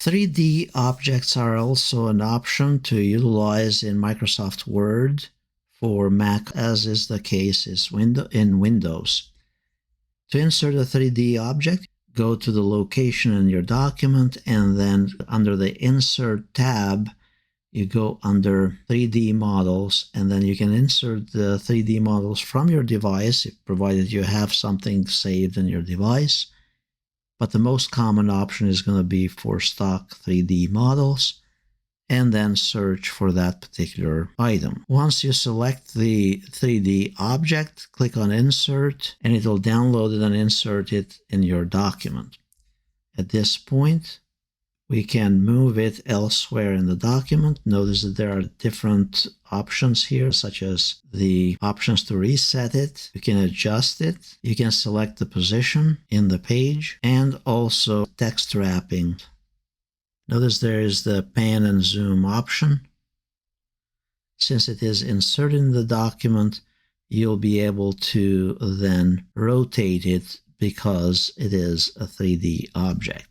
3D objects are also an option to utilize in Microsoft Word for Mac, as is the case in Windows. To insert a 3D object, go to the location in your document, and then under the Insert tab, you go under 3D models, and then you can insert the 3D models from your device, provided you have something saved in your device. But the most common option is going to be for stock 3D models, and then search for that particular item. Once you select the 3D object, click on Insert, and it'll download it and insert it in your document. At this point, we can move it elsewhere in the document. Notice that there are different options here, such as the options to reset it. You can adjust it. You can select the position in the page, and also text wrapping. Notice there is the pan and zoom option. Since it is inserted in the document, you'll be able to then rotate it because it is a 3D object.